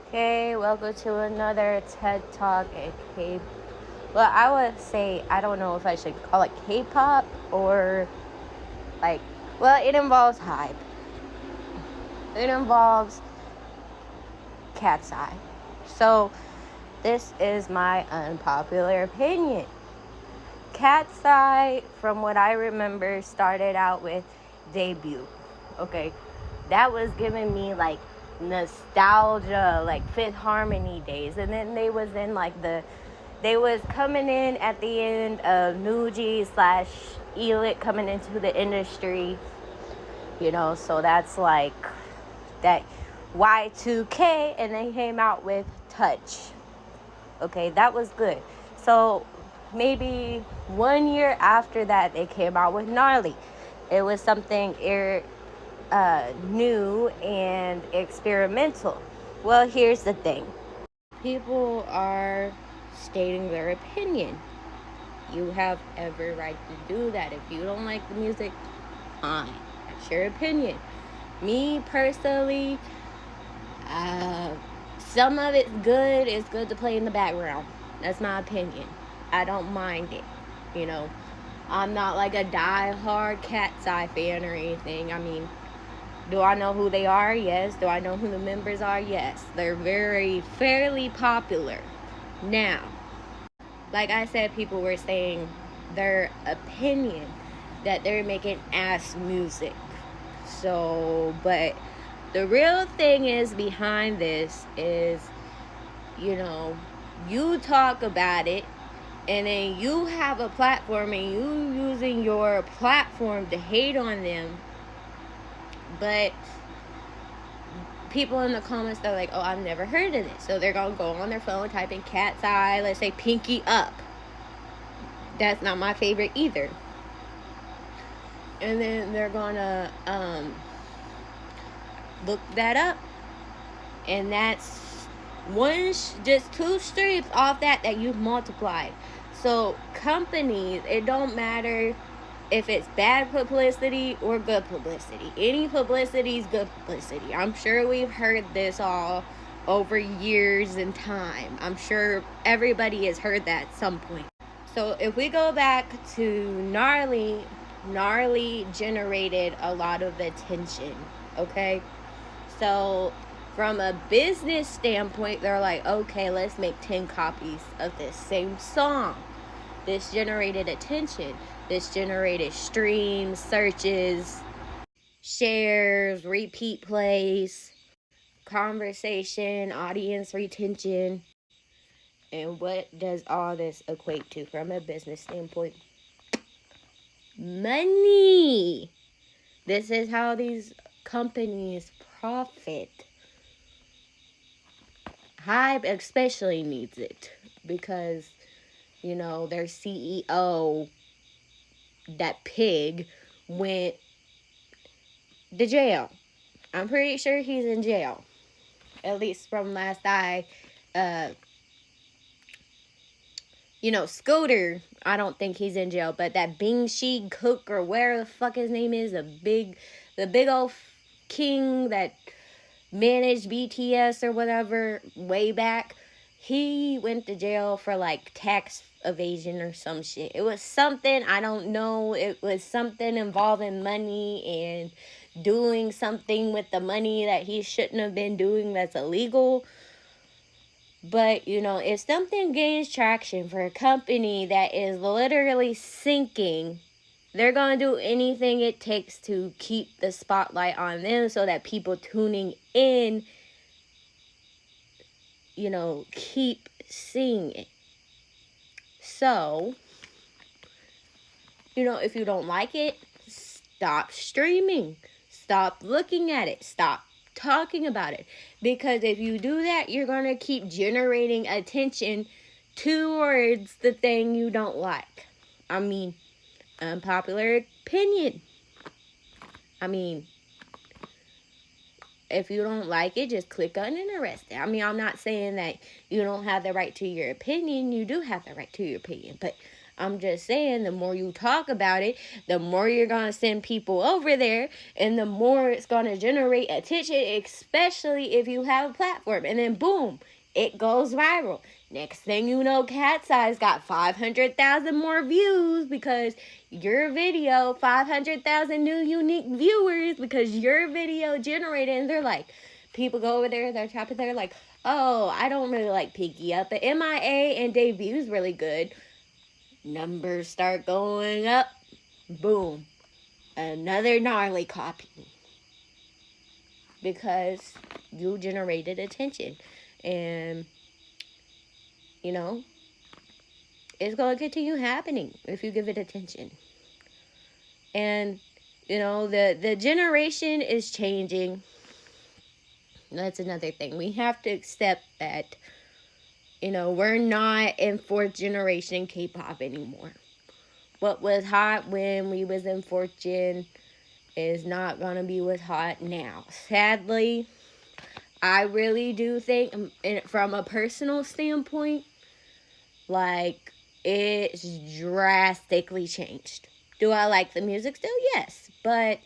Okay, welcome to another TED Talk at Well, I would say, I don't know if I should call it K-pop or it involves hype. It involves KATSEYE. So, this is my unpopular opinion. KATSEYE, from what I remember, started out with Debut. Okay, that was giving me nostalgia, like Fifth Harmony days, and then they was coming in at the end of Nuji / Elit coming into the industry, so that's like that Y2K, and they came out with Touch. Okay, that was good. So maybe 1 year after that, they came out with Gnarly. It was something new and experimental. Well, here's the thing. People are stating their opinion. You have every right to do that. If you don't like the music, fine. That's your opinion. Me personally, some of it's good. It's good to play in the background. That's my opinion. I don't mind it. I'm not like a die-hard KATSEYE fan or anything. I mean, do I know who they are? Yes. Do I know who the members are? Yes. They're fairly popular. Now, like I said, people were saying their opinion that they're making ass music. So, but the real thing is behind this is, you talk about it, and then you have a platform, and you using your platform to hate on them. But people in the comments, they're like, oh, I've never heard of this. So they're going to go on their phone, type in KATSEYE, let's say Pinky Up. That's not my favorite either. And then they're going to look that up. And that's just 2 streams off that you've multiplied. So companies, it don't matter if it's bad publicity or good publicity. Any publicity is good publicity. I'm sure we've heard this all over years and time. I'm sure everybody has heard that at some point. So if we go back to Gnarly generated a lot of attention, okay? So from a business standpoint, they're like, okay, let's make 10 copies of this same song. This generated attention. This generated streams, searches, shares, repeat plays, conversation, audience retention. And what does all this equate to from a business standpoint? Money. This is how these companies profit. Hype especially needs it because, their CEO, that pig, went to jail. I'm pretty sure he's in jail. At least from last Scooter, I don't think he's in jail. But that Bing Shi Cook or where the fuck his name is, the big old king that managed BTS or whatever way back, he went to jail for tax evasion or some shit. It was something, I don't know. It was something involving money and doing something with the money that he shouldn't have been doing that's illegal. But, if something gains traction for a company that is literally sinking, they're going to do anything it takes to keep the spotlight on them so that people tuning in, keep seeing it. So, if you don't like it, stop streaming. Stop looking at it. Stop talking about it. Because if you do that, you're going to keep generating attention towards the thing you don't like. I mean, unpopular opinion. I mean, if you don't like it, just click uninterested. I mean, I'm not saying that you don't have the right to your opinion. You do have the right to your opinion. But I'm just saying, the more you talk about it, the more you're going to send people over there, and the more it's going to generate attention, especially if you have a platform. And then boom, it goes viral. Next thing you know, KATSEYE's got 500,000 more views because your video, 500,000 new unique viewers because your video generated. And they're like, people go over there, they're tapping, they're like, oh, I don't really like Pinky Up, but MIA and Debut's really good. Numbers start going up. Boom. Another Gnarly copy. Because you generated attention. And, you know, it's going to continue happening if you give it attention. And, you know, the generation is changing. That's another thing. We have to accept that, you know, we're not in fourth generation K-pop anymore. What was hot when we was in fourth gen is not going to be what's hot now. Sadly, I really do think, from a personal standpoint, like, it's drastically changed. Do I like the music still? Yes. But,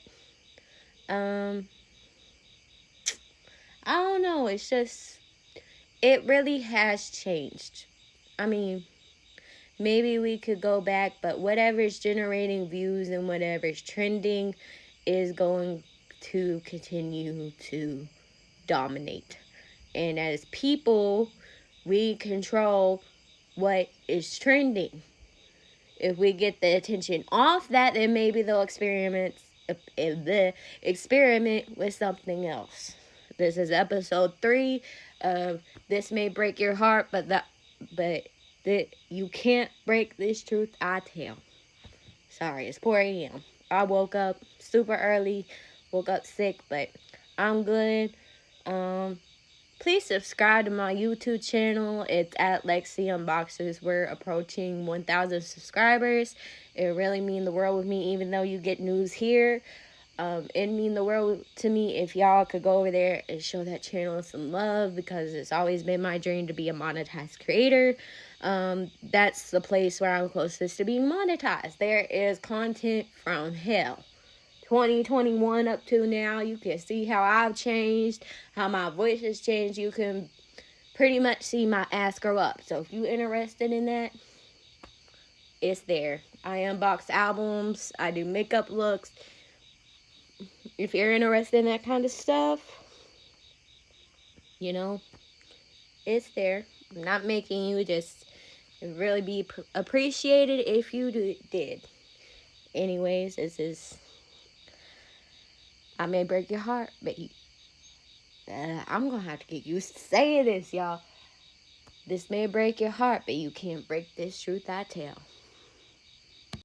I don't know. It's just, it really has changed. I mean, maybe we could go back, but whatever's generating views and whatever's trending is going to continue to dominate. And as people, we control what is trending. If we get the attention off that, then maybe they'll experiment with something else. This is episode 3 of This May Break Your Heart, but you can't break this truth I tell. Sorry, it's 4 a.m. I woke up super early, woke up sick, but I'm good. Please subscribe to my YouTube channel. It's at Lexi Unboxes. We're approaching 1,000 subscribers. It really means the world with me, even though you get news here. It mean the world to me if y'all could go over there and show that channel some love, because it's always been my dream to be a monetized creator. That's the place where I'm closest to being monetized. There is content from hell. 2021 up to now, you can see how I've changed, how my voice has changed. You can pretty much see my ass grow up. So if you're interested in that, it's there. I unbox albums. I do makeup looks. If you're interested in that kind of stuff, you know, it's there. I'm not making you, just really be appreciated if you did. Anyways, this is, I may break your heart, but I'm going to have to get used to saying this, y'all. This may break your heart, but you can't break this truth I tell.